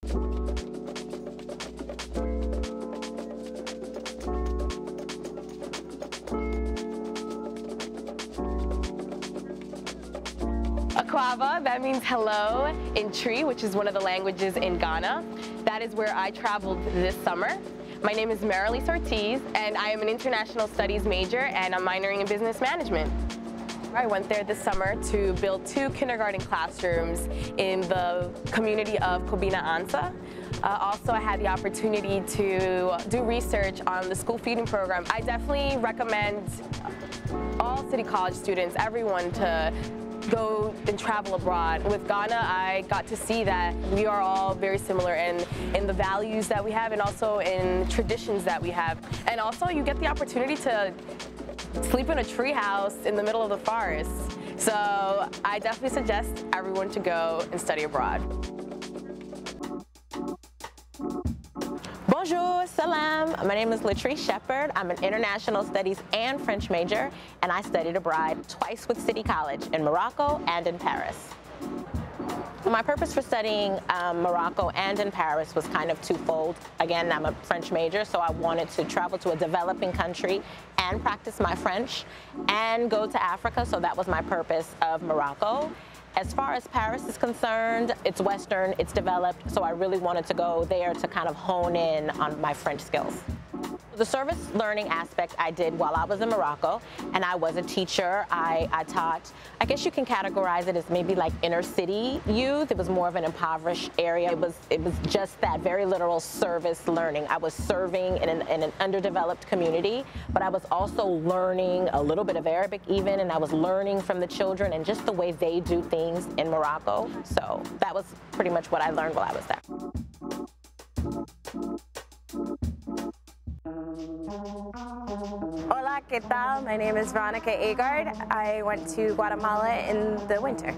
Akwaba, that means hello in Tree, which is one of the languages in Ghana. That is where I traveled this summer. My name is Marilee Ortiz, and I am an international studies major, and I'm minoring in business management. I went there this summer to build 2 kindergarten classrooms in the community of Kobina Ansa. Also, I had the opportunity to do research on the school feeding program. I definitely recommend all City College students, everyone, to go and travel abroad. With Ghana, I got to see that we are all very similar in the values that we have and also in traditions that we have. And also, you get the opportunity to sleep in a tree house in the middle of the forest. So I definitely suggest everyone to go and study abroad. Bonjour, salam. My name is Latrice Shepard. I'm an international studies and French major, and I studied abroad twice with City College in Morocco and in Paris. My purpose for studying Morocco and in Paris was kind of twofold. Again, I'm a French major, so I wanted to travel to a developing country and practice my French and go to Africa, so that was my purpose of Morocco. As far as Paris is concerned, it's Western, it's developed, so I really wanted to go there to kind of hone in on my French skills. The service learning aspect I did while I was in Morocco, and I was a teacher. I taught, I guess you can categorize it as maybe like inner city youth. It was more of an impoverished area. It was just that very literal service learning. I was serving in an underdeveloped community, but I was also learning a little bit of Arabic even, and I was learning from the children and just the way they do things in Morocco. So that was pretty much what I learned while I was there. Hola, ¿qué tal? My name is Veronica Agard. I went to Guatemala in the winter.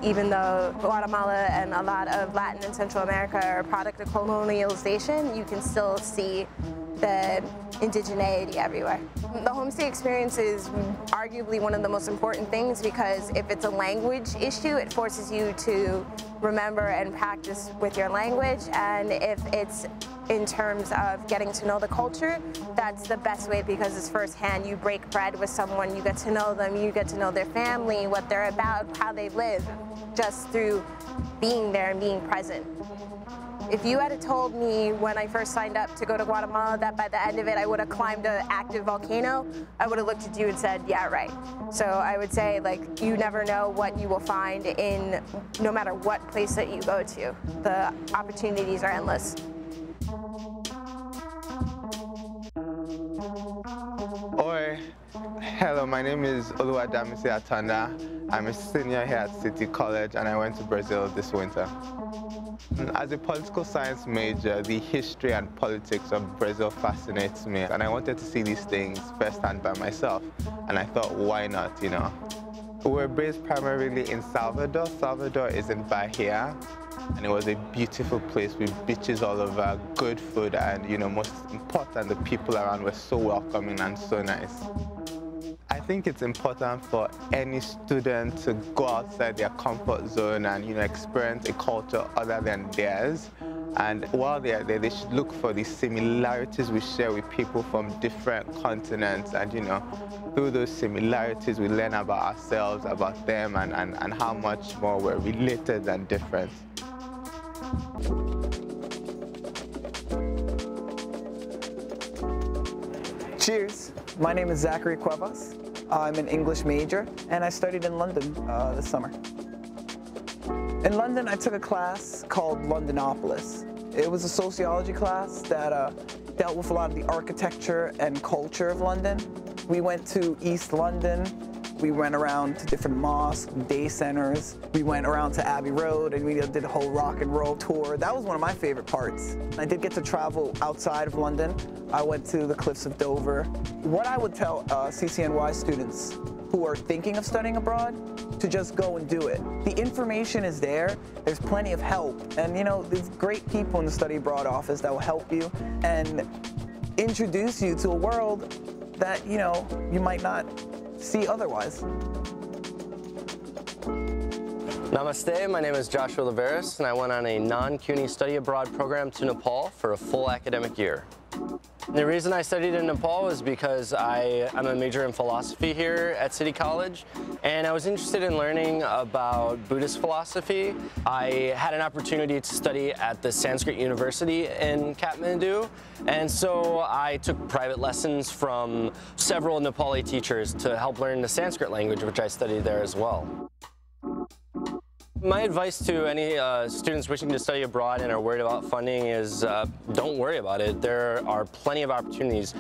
Even though Guatemala and a lot of Latin and Central America are a product of colonialization, you can still see the indigeneity everywhere. The homestay experience is arguably one of the most important things because if it's a language issue, it forces you to remember and practice with your language, and if it's in terms of getting to know the culture, that's the best way because it's firsthand. You break bread with someone, you get to know them, you get to know their family, what they're about, how they live, just through being there and being present. If you had told me when I first signed up to go to Guatemala that by the end of it I would have climbed an active volcano, I would have looked at you and said, yeah, right. So I would say, like, you never know what you will find in no matter what place that you go to. The opportunities are endless. Oi. Hello, my name is Oluwadamisi Atanda. I'm a senior here at City College and I went to Brazil this winter. As a political science major, the history and politics of Brazil fascinates me, and I wanted to see these things firsthand by myself, and I thought, why not, you know? We're based primarily in Salvador. Salvador is in Bahia, and it was a beautiful place with beaches all over, good food, and, you know, most important, the people around were so welcoming and so nice. I think it's important for any student to go outside their comfort zone and, you know, experience a culture other than theirs. And while they're there, they should look for the similarities we share with people from different continents. And, you know, through those similarities, we learn about ourselves, about them, and how much more we're related than different. Cheers. My name is Zachary Cuevas. I'm an English major, and I studied in London this summer. In London, I took a class called Londonopolis. It was a sociology class that dealt with a lot of the architecture and culture of London. We went to East London. We went around to different mosques, day centers. We went around to Abbey Road and we did a whole rock and roll tour. That was one of my favorite parts. I did get to travel outside of London. I went to the Cliffs of Dover. What I would tell CCNY students who are thinking of studying abroad, to just go and do it. The information is there, there's plenty of help, and you know, there's great people in the study abroad office that will help you and introduce you to a world that, you know, you might not see otherwise. Namaste, my name is Joshua Laveris, and I went on a non-CUNY study abroad program to Nepal for a full academic year. The reason I studied in Nepal was because I'm a major in philosophy here at City College, and I was interested in learning about Buddhist philosophy. I had an opportunity to study at the Sanskrit University in Kathmandu, and so I took private lessons from several Nepali teachers to help learn the Sanskrit language, which I studied there as well. My advice to any students wishing to study abroad and are worried about funding is don't worry about it. There are plenty of opportunities.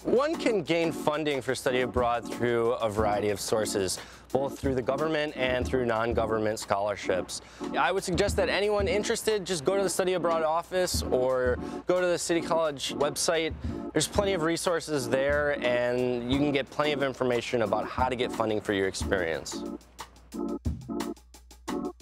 One can gain funding for study abroad through a variety of sources, both through the government and through non-government scholarships. I would suggest that anyone interested just go to the study abroad office or go to the City College website. There's plenty of resources there, and you can get plenty of information about how to get funding for your experience.